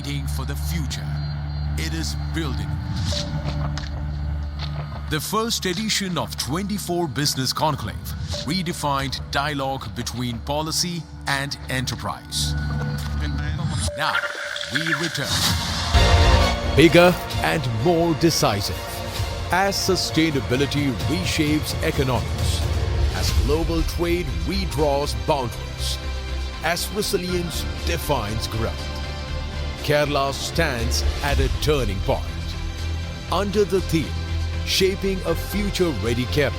waiting for the future. It is building. The first edition of 24 Business Conclave redefined dialogue between policy and enterprise. Now, we return. Bigger and more decisive. As sustainability reshapes economics, as global trade redraws boundaries, as resilience defines growth, Kerala stands at a turning point. Under the theme, Shaping a Future-Ready Kerala,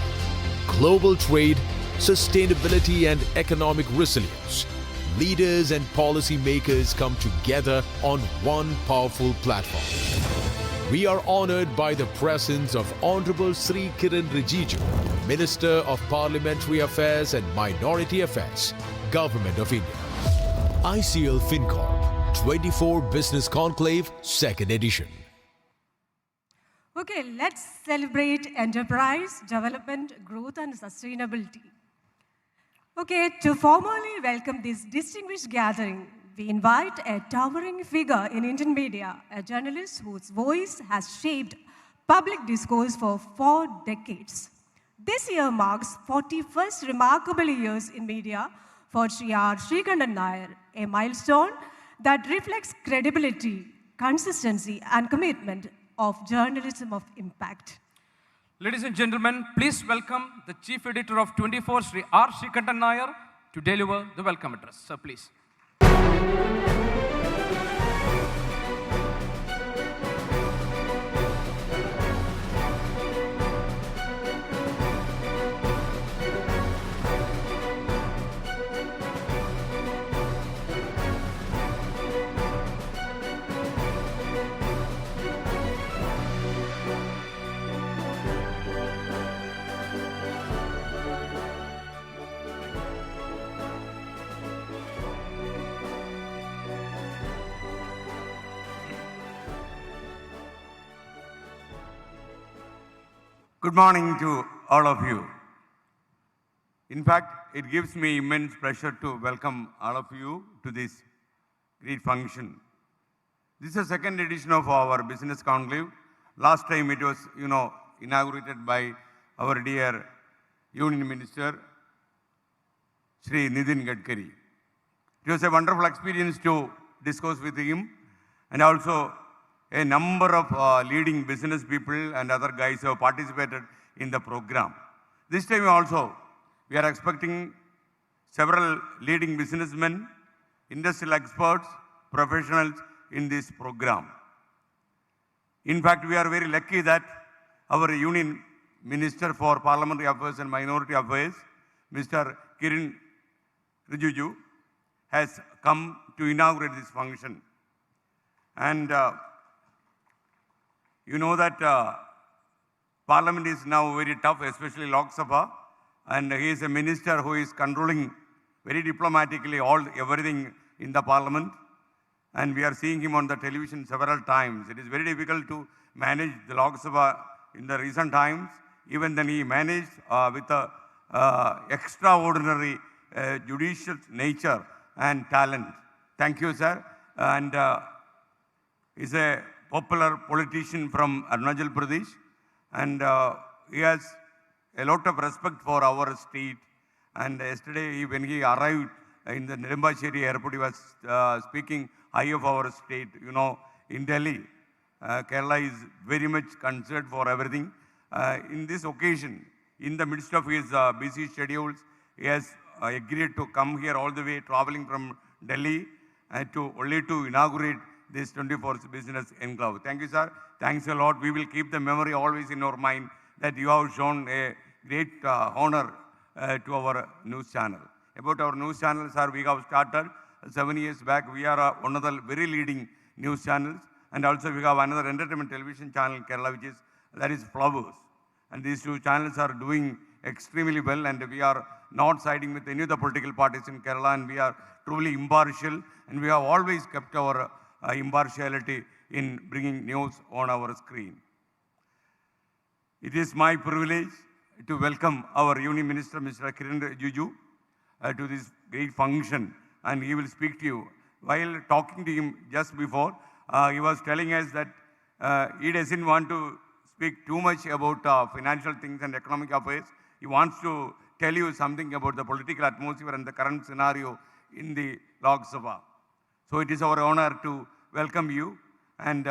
global trade, sustainability and economic resilience, leaders and policymakers come together on one powerful platform. We are honored by the presence of Honorable Sri Kiren Rijiju, Minister of Parliamentary Affairs and Minority Affairs, Government of India. ICL FinCorp, 24 Business Conclave, 2nd edition. Okay, let's celebrate enterprise, development, growth and sustainability. Okay, to formally welcome this distinguished gathering, we invite a towering figure in Indian media, a journalist whose voice has shaped public discourse for 4 decades. This year marks 41st remarkable years in media for Sri R. Srikandan Nair, a milestone that reflects credibility, consistency and commitment of journalism of impact. Ladies and gentlemen, please welcome the Chief Editor of 24, Sri R. Srikandan Nair, to deliver the welcome address. Sir, please. Good morning to all of you. In fact, it gives me immense pleasure to welcome all of you to this great function. This is the second edition of our Business Conclave. Last time it was, inaugurated by our dear Union Minister, Sri Nitin Gadkari. It was a wonderful experience to discuss with him, and also a number of leading business people and other guys have participated in the program. This time also, we are expecting several leading businessmen, industrial experts, professionals in this program. In fact, we are very lucky that our Union Minister for Parliamentary Affairs and Minority Affairs, Mr. Kiren Rijiju, has come to inaugurate this function. And you know that Parliament is now very tough, especially Lok Sabha, and he is a minister who is controlling very diplomatically everything in the Parliament. And we are seeing him on the television several times. It is very difficult to manage the Lok Sabha in the recent times. Even then he managed with a extraordinary judicial nature and talent. Thank you, sir. And he's a popular politician from Arunachal Pradesh, and he has a lot of respect for our state. And yesterday, when he arrived in the Nirambasheri airport, he was speaking high of our state. In Delhi, Kerala is very much concerned for everything. In this occasion, in the midst of his busy schedules, he has agreed to come here all the way, traveling from Delhi, only to inaugurate this 24th Business Enclave. Thank you, sir. Thanks a lot. We will keep the memory always in our mind that you have shown a great honor to our news channel. About our news channel, sir, we have started 7 years back. We are one of the very leading news channels. And also we have another entertainment television channel in Kerala, that is Flowers. And these two channels are doing extremely well, and we are not siding with any of the political parties in Kerala, and we are truly impartial, and we have always kept our impartiality in bringing news on our screen. It is my privilege to welcome our Union Minister, Mr. Kiren Rijiju, to this great function, and he will speak to you. While talking to him just before, he was telling us that he doesn't want to speak too much about financial things and economic affairs. He wants to tell you something about the political atmosphere and the current scenario in the Lok Sabha. So it is our honor to welcome you. And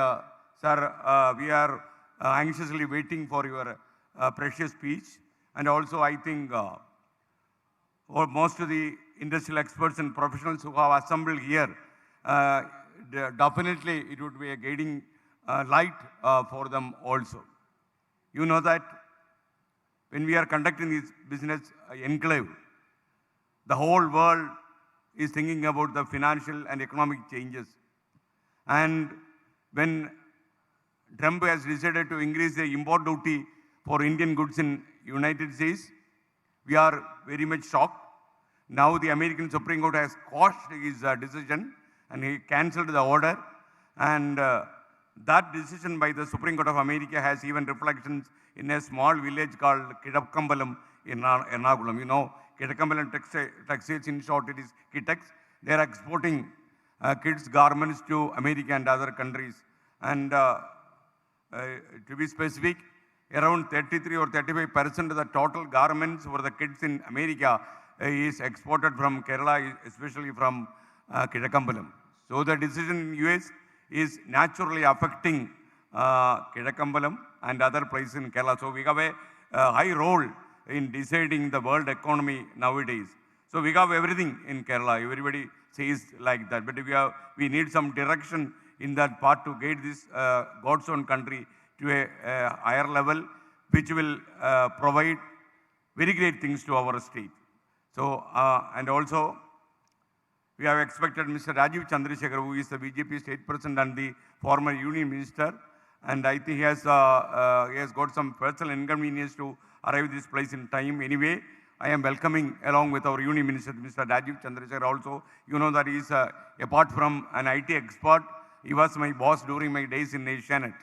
sir, we are anxiously waiting for your precious speech. And also I think most of the industrial experts and professionals who have assembled here, definitely it would be a guiding light for them also. You know that when we are conducting this business enclave, the whole world is thinking about the financial and economic changes. And when Trump has decided to increase the import duty for Indian goods in United States, we are very much shocked. Now the American Supreme Court has quashed his decision and he cancelled the order. And that decision by the Supreme Court of America has even reflections in a small village called Kidakkambalam in Ernakulam. You know, Kidakkambalam textiles, in short, it is Kitex. They are exporting kids' garments to America and other countries. And to be specific, around 33 or 35% of the total garments for the kids in America is exported from Kerala, especially from Kidakkambalam. So the decision in US is naturally affecting Kidakkambalam and other places in Kerala. So we have a high role in deciding the world economy nowadays. So we have everything in Kerala. Everybody says like that. But we need some direction in that part to guide this God's own country to a higher level, which will provide very great things to our state. So, and also, we have expected Mr. Rajiv Chandrasekhar, who is the BJP state president and the former union minister, and I think he has got some personal inconvenience to arrive at this place in time. Anyway, I am welcoming along with our union minister, Mr. Rajiv Chandrasekhar also. You know that he is, apart from an IT expert, he was my boss during my days in Asianet.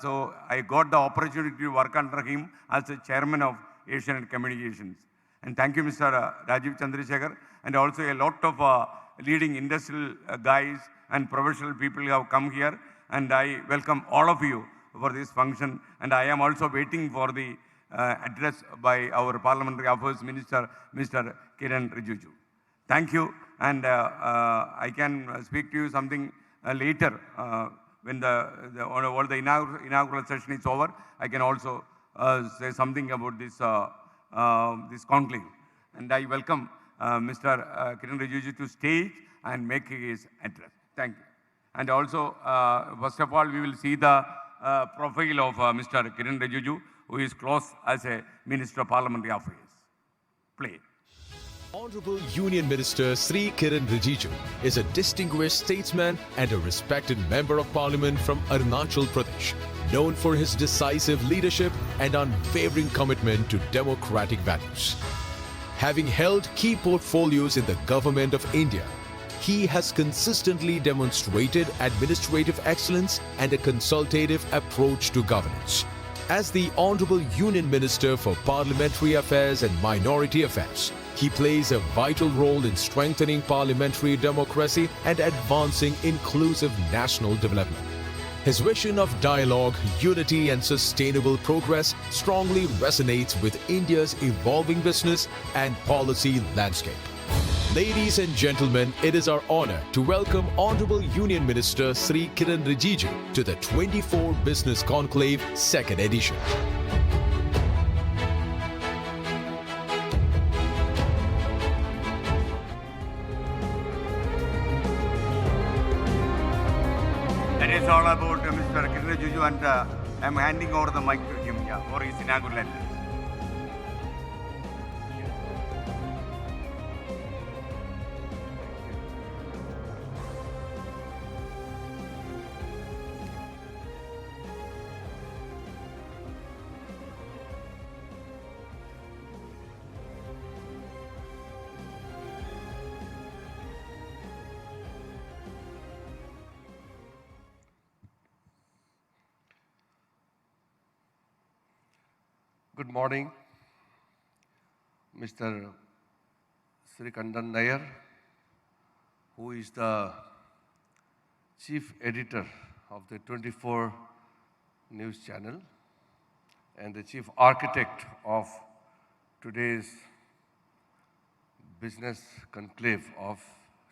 So I got the opportunity to work under him as the chairman of Asianet Communications. And thank you, Mr. Rajiv Chandrasekhar. And also a lot of leading industrial guys and professional people who have come here. And I welcome all of you for this function. And I am also waiting for the address by our Parliamentary Affairs Minister, Mr. Kiren Rijiju. Thank you. And I can speak to you something later when all the inaugural session is over. I can also say something about this this conclave. And I welcome Mr. Kiren Rijiju to stage and make his address. Thank you. And also, first of all, we will see the profile of Mr. Kiren Rijiju, who is close as a Minister of Parliamentary Affairs. Play. Honorable Union Minister Sri Kiren Rijiju is a distinguished statesman and a respected member of parliament from Arunachal Pradesh, known for his decisive leadership and unwavering commitment to democratic values. Having held key portfolios in the Government of India, he has consistently demonstrated administrative excellence and a consultative approach to governance. As the Honorable Union Minister for Parliamentary Affairs and Minority Affairs, he plays a vital role in strengthening parliamentary democracy and advancing inclusive national development. His vision of dialogue, unity and sustainable progress strongly resonates with India's evolving business and policy landscape. Ladies and gentlemen, it is our honor to welcome Honorable Union Minister Sri Kiren Rijiju to the 24 Business Conclave 2nd edition. That is all about Mr. Kiren Rijiju, and I am handing over the mic to him for his inaugural address. Good morning, Mr. Sri Kandan Nair, who is the Chief Editor of the 24 News Channel and the Chief Architect of today's business conclave of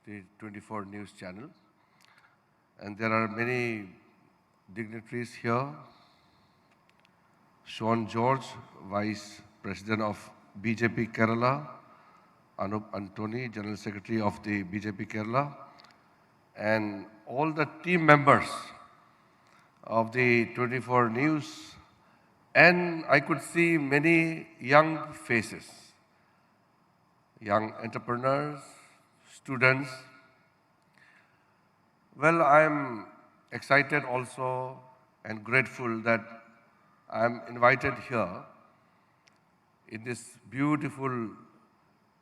the 24 News Channel. And there are many dignitaries here. Sean George, Vice President of BJP Kerala, Anup Antony, General Secretary of the BJP Kerala, and all the team members of the 24 News. And I could see many young faces, young entrepreneurs, students. Well, I'm excited also and grateful that I'm invited here in this beautiful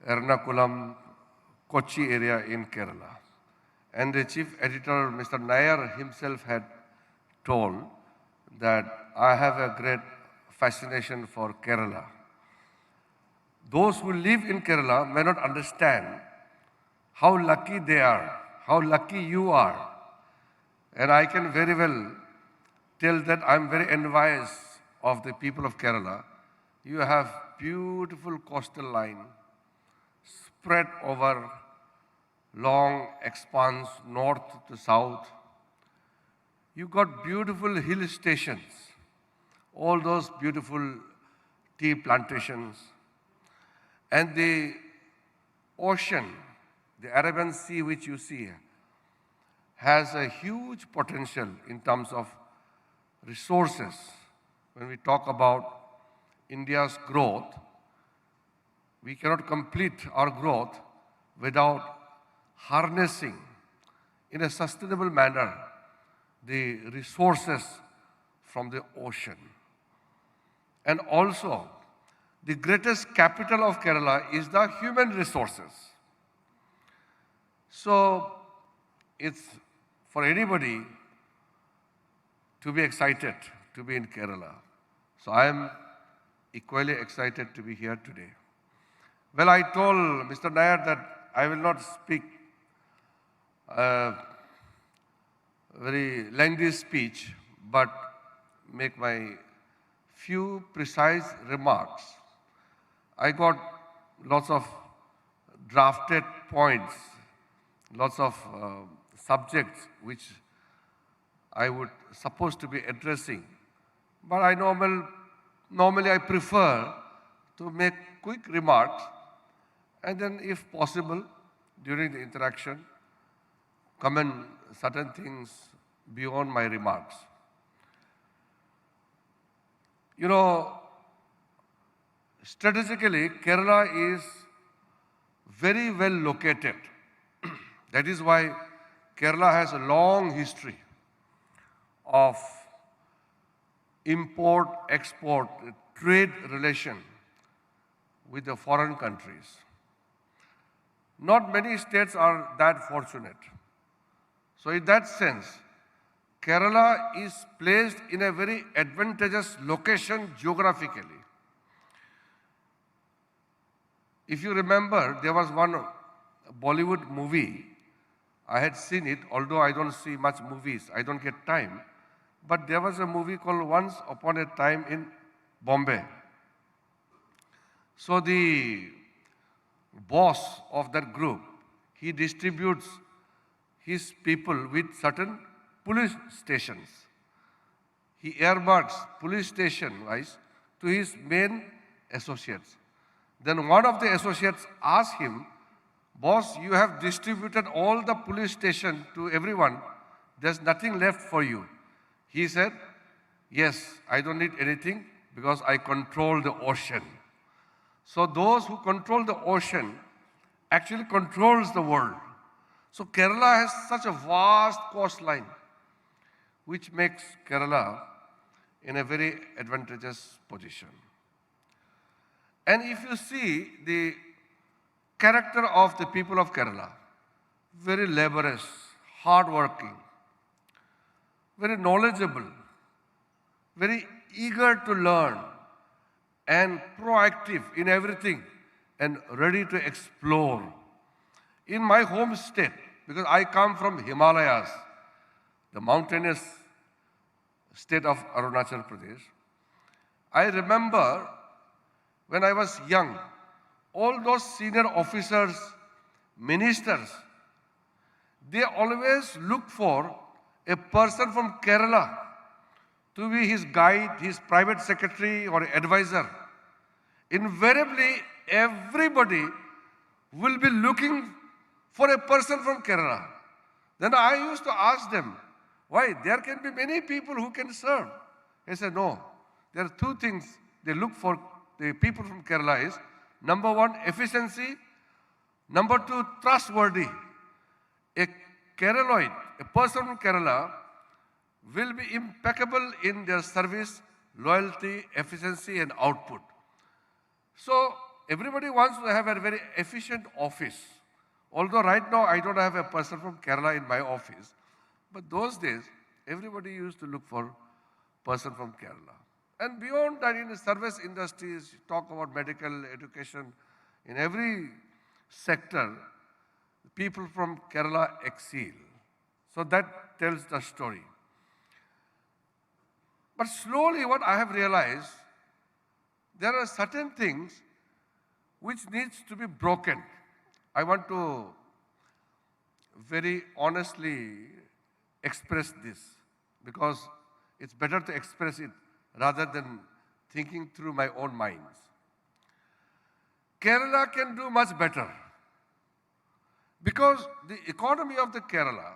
Ernakulam, Kochi area in Kerala. And the chief editor, Mr. Nair himself had told that I have a great fascination for Kerala. Those who live in Kerala may not understand how lucky they are, how lucky you are. And I can very well tell that I'm very envious of the people of Kerala. You have beautiful coastal line spread over long expanse north to south. You got beautiful hill stations, all those beautiful tea plantations. And the ocean, the Arabian Sea which you see, has a huge potential in terms of resources. When we talk about India's growth, we cannot complete our growth without harnessing in a sustainable manner the resources from the ocean. And also, the greatest capital of Kerala is the human resources. So, it's for anybody to be excited to be in Kerala. So I am equally excited to be here today. Well, I told Mr. Nair that I will not speak a very lengthy speech, but make my few precise remarks. I got lots of drafted points, lots of subjects which I would supposed to be addressing. But I normally I prefer to make quick remarks and then if possible during the interaction comment certain things beyond my remarks. You know, strategically Kerala is very well located. That is why Kerala has a long history of import, export, trade relation with the foreign countries. Not many states are that fortunate. So in that sense, Kerala is placed in a very advantageous location geographically. If you remember, there was one Bollywood movie. I had seen it, although I don't see much movies. I don't get time. But there was a movie called Once Upon a Time in Bombay. So the boss of that group, he distributes his people with certain police stations. He earmarks police station-wise to his main associates. Then one of the associates asked him, "Boss, you have distributed all the police station to everyone. There's nothing left for you." He said, "Yes, I don't need anything because I control the ocean." So those who control the ocean actually controls the world. So Kerala has such a vast coastline, which makes Kerala in a very advantageous position. And if you see the character of the people of Kerala, very laborious, hardworking, very knowledgeable, very eager to learn, and proactive in everything, and ready to explore. In my home state, because I come from Himalayas, the mountainous state of Arunachal Pradesh. I remember when I was young, all those senior officers, ministers, they always look for a person from Kerala to be his guide, his private secretary or advisor. Invariably, everybody will be looking for a person from Kerala. Then I used to ask them, why? There can be many people who can serve. They said, no. There are two things they look for the people from Kerala is, number one, efficiency. Number two, trustworthy. A Keraloid, a person from Kerala, will be impeccable in their service, loyalty, efficiency, and output. So everybody wants to have a very efficient office. Although right now I don't have a person from Kerala in my office, but those days everybody used to look for a person from Kerala. And beyond that, in the service industries, you talk about medical education, in every sector, people from Kerala excel. So that tells the story. But slowly what I have realized, there are certain things which needs to be broken. I want to very honestly express this because it's better to express it rather than thinking through my own minds. Kerala can do much better because the economy of the Kerala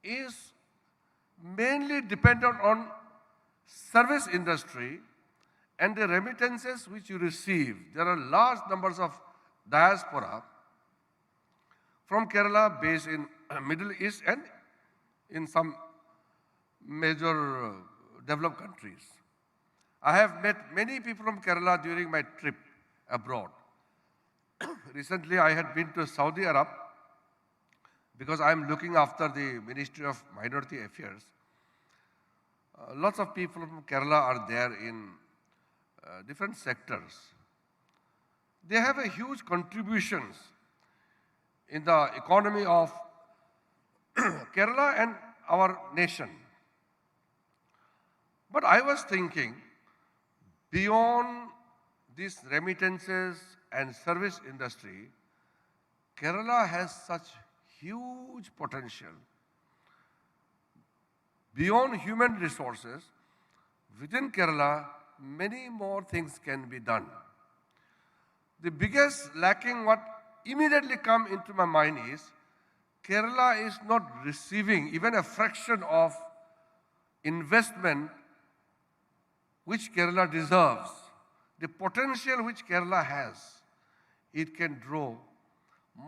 is mainly dependent on service industry and the remittances which you receive. There are large numbers of diaspora from Kerala based in Middle East and in some major developed countries. I have met many people from Kerala during my trip abroad. Recently, I had been to Saudi Arab because I am looking after the Ministry of Minority Affairs. Lots of people from Kerala are there in different sectors. They have a huge contributions in the economy of Kerala and our nation. But I was thinking, beyond these remittances and service industry, Kerala has such huge potential. Beyond human resources, within Kerala, many more things can be done. The biggest lacking what immediately come into my mind is Kerala is not receiving even a fraction of investment which Kerala deserves. The potential which Kerala has, it can draw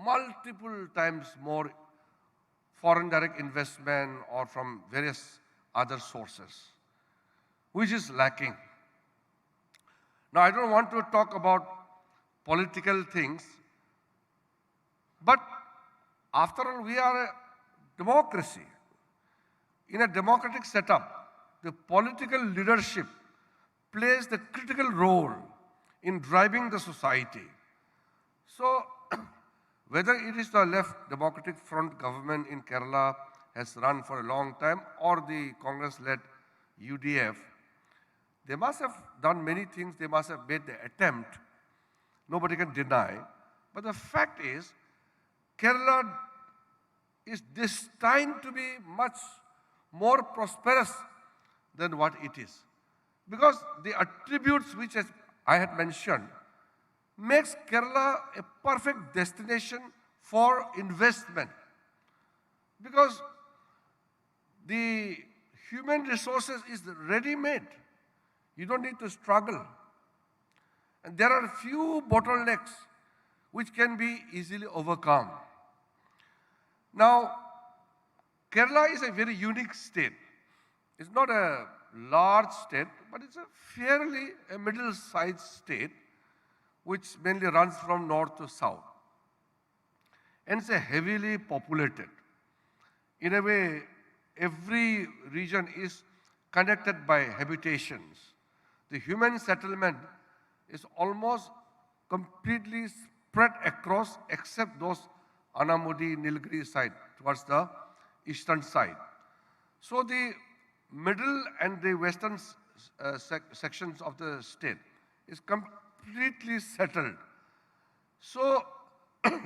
multiple times more foreign direct investment or from various other sources, which is lacking. Now, I don't want to talk about political things, but after all, we are a democracy. In a democratic setup, the political leadership plays the critical role in driving the society. So, whether it is the left Democratic Front government in Kerala has run for a long time or the Congress-led UDF, they must have done many things, they must have made the attempt, nobody can deny. But the fact is, Kerala is destined to be much more prosperous than what it is. Because the attributes which I had mentioned makes Kerala a perfect destination for investment. Because the human resources is ready-made. You don't need to struggle. And there are few bottlenecks which can be easily overcome. Now, Kerala is a very unique state. It's not a large state, but it's a fairly middle-sized state which mainly runs from north to south. And it's a heavily populated. In a way, every region is connected by habitations. The human settlement is almost completely spread across except those Anamudi, Nilgiri side towards the eastern side. So the middle and the western sections of the state is completely settled. So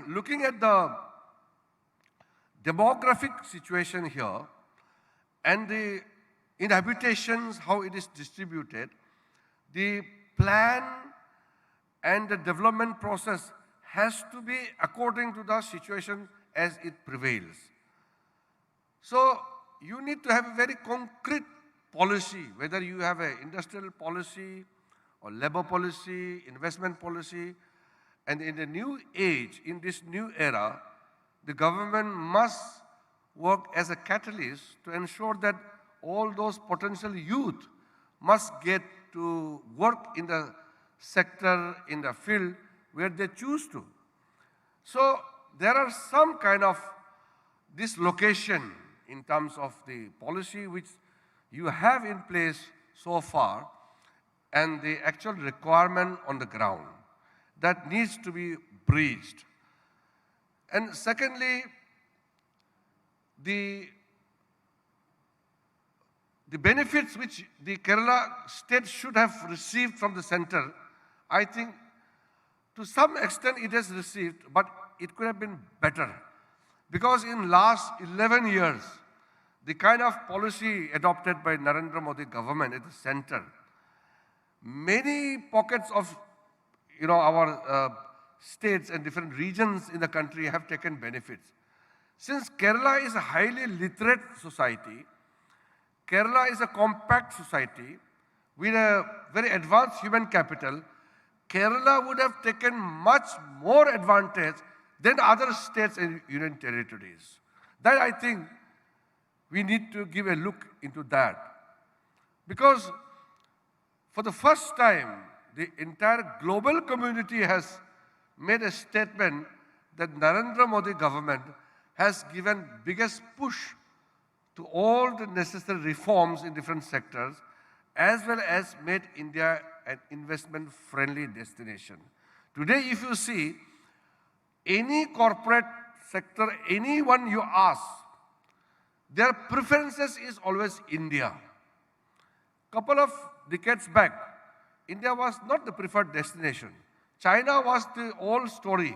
looking at the demographic situation here and the inhabitations, how it is distributed, the plan and the development process has to be according to the situation as it prevails. So you need to have a very concrete policy, whether you have an industrial policy or labor policy, investment policy. And in the new age, in this new era, the government must work as a catalyst to ensure that all those potential youth must get to work in the sector, in the field where they choose to. So there are some kind of dislocation in terms of the policy which you have in place so far and the actual requirement on the ground that needs to be bridged. And secondly, the benefits which the Kerala state should have received from the center, I think to some extent it has received, but it could have been better. Because in last 11 years, the kind of policy adopted by Narendra Modi government at the center, many pockets of our states and different regions in the country have taken benefits. Since Kerala is a highly literate society, Kerala is a compact society with a very advanced human capital, Kerala would have taken much more advantage than other states and union territories. That I think we need to give a look into that. Because for the first time, the entire global community has made a statement that Narendra Modi government has given biggest push to all the necessary reforms in different sectors, as well as made India an investment-friendly destination. Today, if you see, any corporate sector, anyone you ask, their preferences is always India. Couple of decades back, India was not the preferred destination. China was the old story.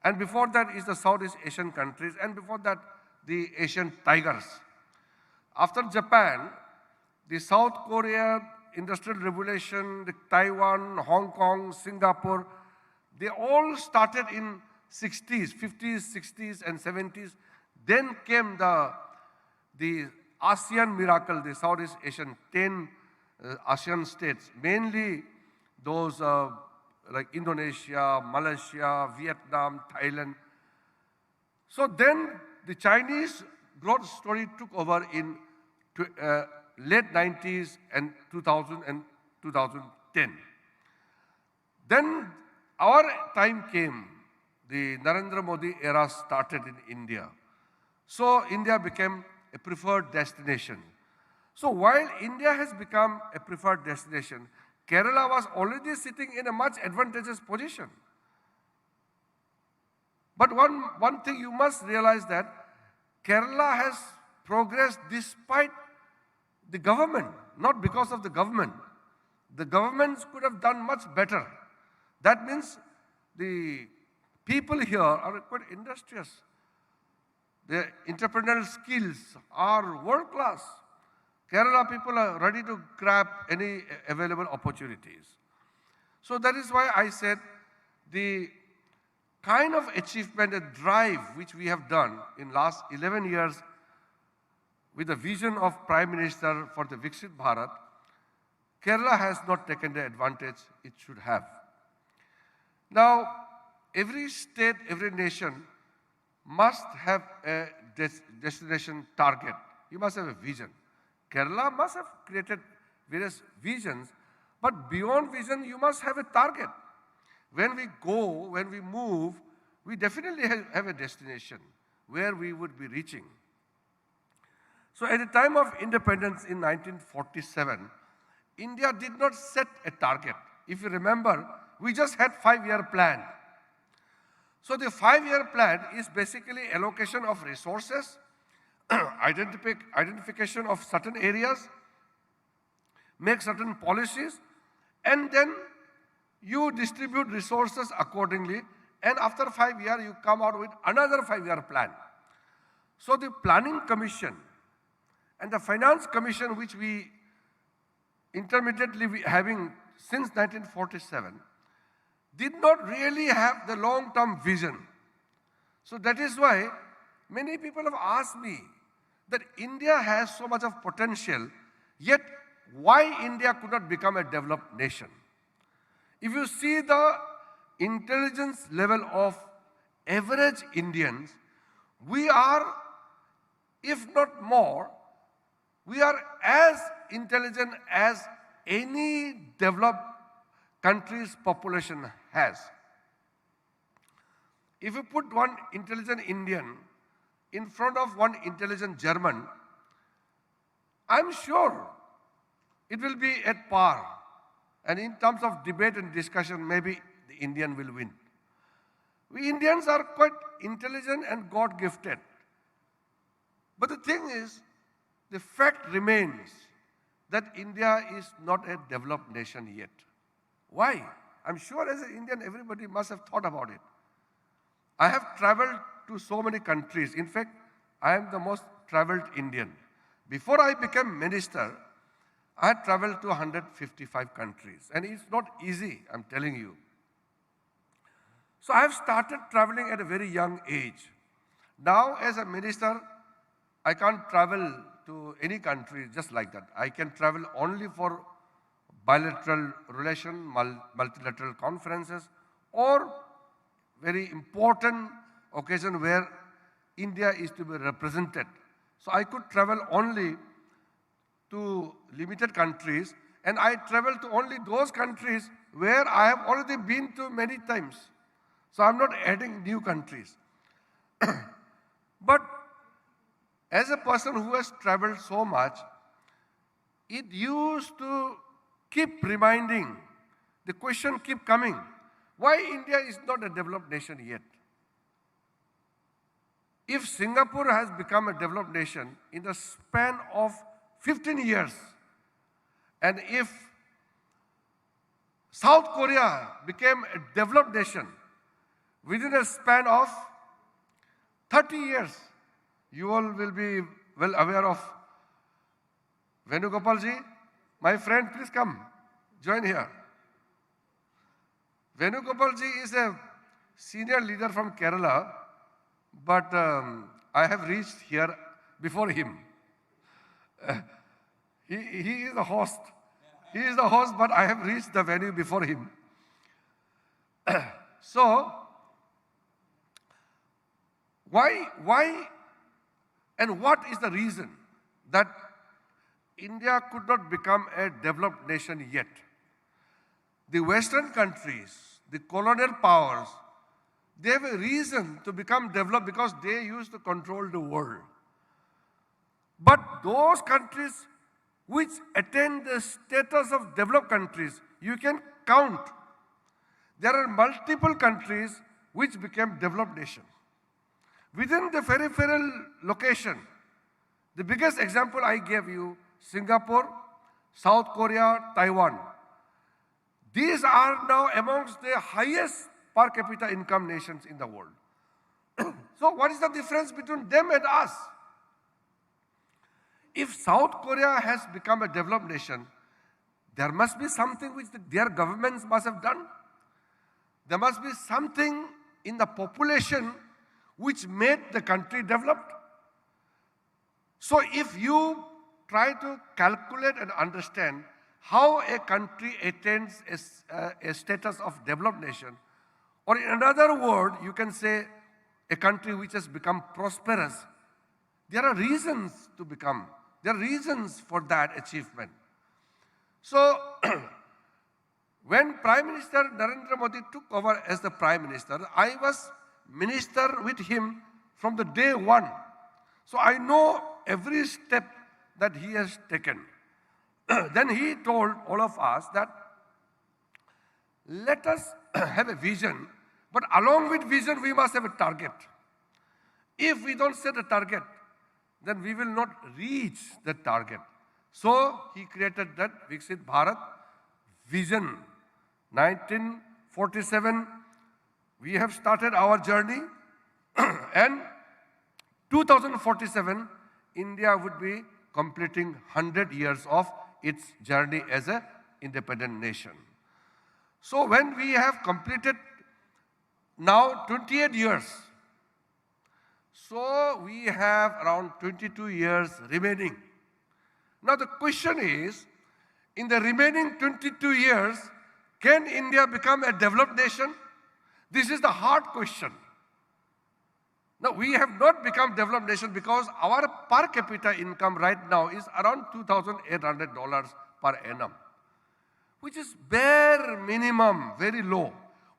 And before that is the Southeast Asian countries, and before that, the Asian tigers. After Japan, the South Korea, Industrial Revolution, the Taiwan, Hong Kong, Singapore, they all started in 60s, 50s, 60s, and 70s. Then came the ASEAN miracle, the Southeast Asian, 10 ASEAN states, mainly those like Indonesia, Malaysia, Vietnam, Thailand. So then the Chinese growth story took over in late 90s and 2000 and 2010. Then our time came, the Narendra Modi era started in India. So India became a preferred destination. So while India has become a preferred destination, Kerala was already sitting in a much advantageous position. But one thing you must realize that Kerala has progressed despite the government, not because of the government. The governments could have done much better. That means the people here are quite industrious. Their entrepreneurial skills are world class. Kerala people are ready to grab any available opportunities. So that is why I said the kind of achievement and drive which we have done in last 11 years with the vision of Prime Minister for the Viksit Bharat, Kerala has not taken the advantage it should have. Now, every state, every nation must have a destination target. You must have a vision. Kerala must have created various visions, but beyond vision, you must have a target. When we go, when we move, we definitely have a destination where we would be reaching. So at the time of independence in 1947, India did not set a target. If you remember, we just had 5-year plan. So the 5-year plan is basically allocation of resources identification of certain areas, make certain policies, and then you distribute resources accordingly, and after 5 years, you come out with another 5-year plan. So the Planning Commission and the Finance Commission, which we intermittently having since 1947, did not really have the long-term vision. So that is why many people have asked me that India has so much of potential, yet why India could not become a developed nation? If you see the intelligence level of average Indians, we are, if not more, we are as intelligent as any developed country's population has. If you put one intelligent Indian in front of one intelligent German, I'm sure it will be at par. And in terms of debate and discussion, maybe the Indian will win. We Indians are quite intelligent and God-gifted. But the thing is, the fact remains that India is not a developed nation yet. Why? I'm sure as an Indian, everybody must have thought about it. I have traveled to so many countries. In fact, I am the most traveled Indian. Before I became minister, I had traveled to 155 countries. And it's not easy, I'm telling you. So I have started traveling at a very young age. Now, as a minister, I can't travel to any country just like that. I can travel only for bilateral relation, multilateral conferences, or very important occasion where India is to be represented. So I could travel only to limited countries, and I travel to only those countries where I have already been to many times. So I'm not adding new countries. But as a person who has traveled so much, it used to keep reminding, the question keep coming, why India is not a developed nation yet? If Singapore has become a developed nation in the span of 15 years, and if South Korea became a developed nation within a span of 30 years, you all will be well aware of Venugopalji. My friend, please come, join here. Venugopalji is a senior leader from Kerala, but I have reached here before him. He is the host. He is the host, but I have reached the venue before him. So, why and what is the reason that India could not become a developed nation yet? The Western countries, the colonial powers, they have a reason to become developed because they used to control the world. But those countries which attain the status of developed countries, you can count. There are multiple countries which became developed nations. Within the peripheral location, the biggest example I gave you, Singapore, South Korea, Taiwan. These are now amongst the highest per capita income nations in the world. So what is the difference between them and us? If South Korea has become a developed nation, there must be something which their governments must have done. There must be something in the population which made the country developed. So if you try to calculate and understand how a country attains a status of developed nation, or in another word, you can say a country which has become prosperous, there are reasons to become. There are reasons for that achievement. So, when Prime Minister Narendra Modi took over as the Prime Minister, I was minister with him from the day one. So I know every step that he has taken. Then he told all of us that let us have a vision, but along with vision we must have a target. If we don't set a target, then we will not reach the target. So he created that Viksit Bharat vision. 1947, we have started our journey, and 2047, India would be completing 100 years of its journey as an independent nation. So when we have completed now 28 years, so we have around 22 years remaining. Now the question is, in the remaining 22 years, can India become a developed nation? This is the hard question. Now, we have not become developed nation because our per capita income right now is around $2,800 per annum, which is bare minimum, very low.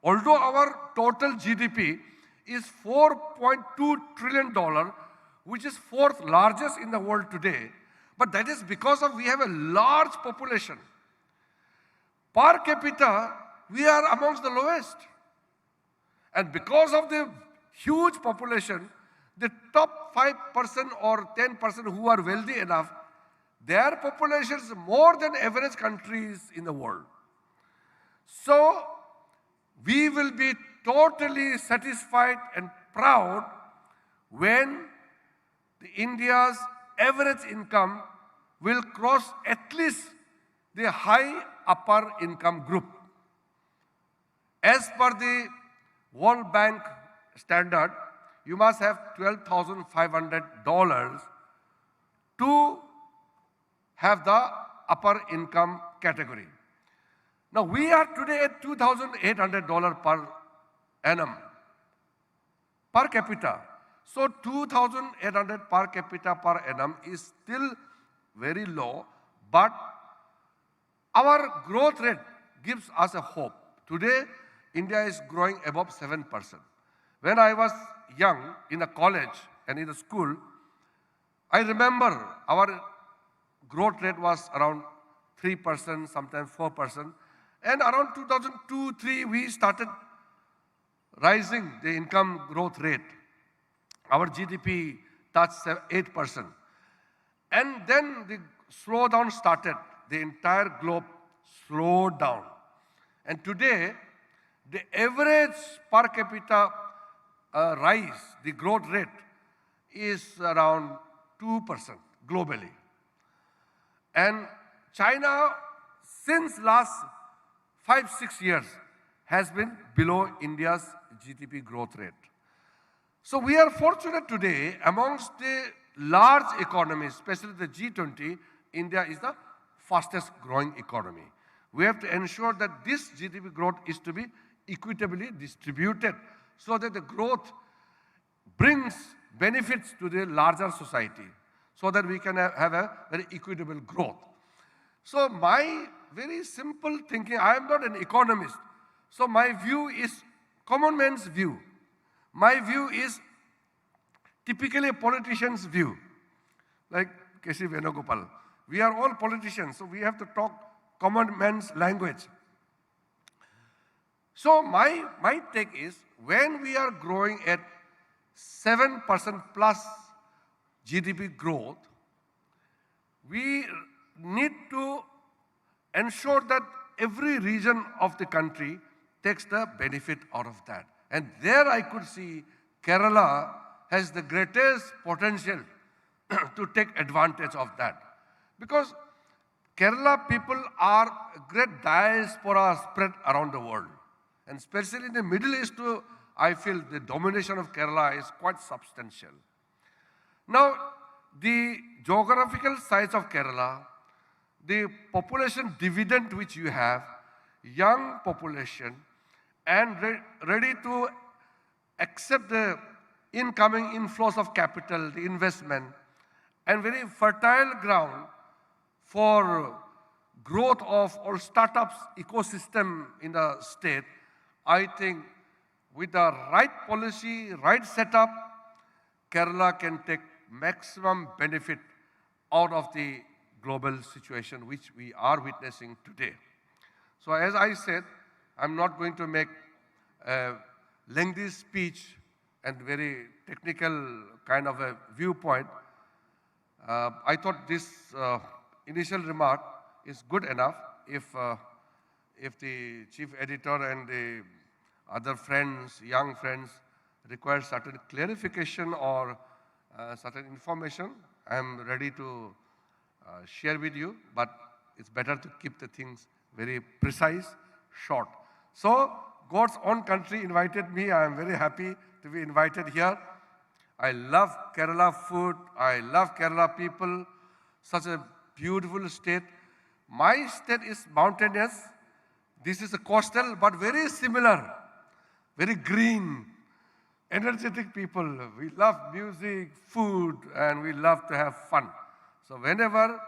Although our total GDP is $4.2 trillion, which is fourth largest in the world today, but that is because of we have a large population. Per capita, we are amongst the lowest. And because of the huge population, the top 5% or 10% who are wealthy enough, their population is more than average countries in the world. So we will be totally satisfied and proud when India's average income will cross at least the high upper income group. As per the World Bank standard, you must have $12,500 to have the upper income category. Now we are today at $2,800 per annum, per capita. So 2,800 per capita per annum is still very low, but our growth rate gives us a hope. Today, India is growing above 7%. When I was young in a college and in a school, I remember our growth rate was around 3%, sometimes 4%. And around 2002-03, we started rising the income growth rate. Our GDP touched 8%. And then the slowdown started. The entire globe slowed down. And today, the average per capita rise, the growth rate, is around 2% globally. And China, since last 5-6 years, has been below India's GDP growth rate. So we are fortunate today, amongst the large economies, especially the G20, India is the fastest growing economy. We have to ensure that this GDP growth is to be equitably distributed so that the growth brings benefits to the larger society so that we can have a very equitable growth. So my very simple thinking, I am not an economist, so my view is common man's view. My view is typically a politician's view, like K.C. Venugopal. We are all politicians, so we have to talk common man's language. So my take is, when we are growing at 7% plus GDP growth, we need to ensure that every region of the country takes the benefit out of that. And there I could see Kerala has the greatest potential to take advantage of that. Because Kerala people are a great diaspora spread around the world. And especially in the Middle East, I feel the domination of Kerala is quite substantial. Now, the geographical size of Kerala, the population dividend which you have, young population, and ready to accept the incoming inflows of capital, the investment, and very fertile ground for growth of all startups ecosystem in the state. I think with the right policy, right setup, Kerala can take maximum benefit out of the global situation which we are witnessing today. So as I said, I'm not going to make a lengthy speech and very technical kind of a viewpoint. I thought this initial remark is good enough. If the chief editor and the other friends, young friends, require certain clarification or certain information, I am ready to share with you, but it's better to keep the things very precise, short. So, God's own country invited me. I am very happy to be invited here. I love Kerala food. I love Kerala people. Such a beautiful state. My state is mountainous. This is a coastal, but very similar. Very green, energetic people. We love music, food, and we love to have fun. So whenever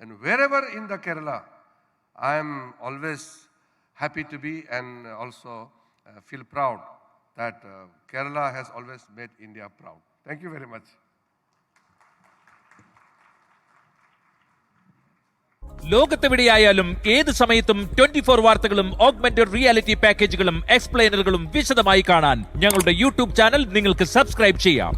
and wherever in the Kerala, I am always happy to be and also feel proud that Kerala has always made India proud. Thank you very much. ലോകത്തെവിടെയായാലും ഏത് സമയത്തും 24 വാർത്തകളും augmented reality പാക്കേജുകളും എക്സ്പ്ലെയിനറുകളും വിശദമായി കാണാൻ ഞങ്ങളുടെ YouTube channel നിങ്ങൾക്ക് subscribe ചെയ്യാം.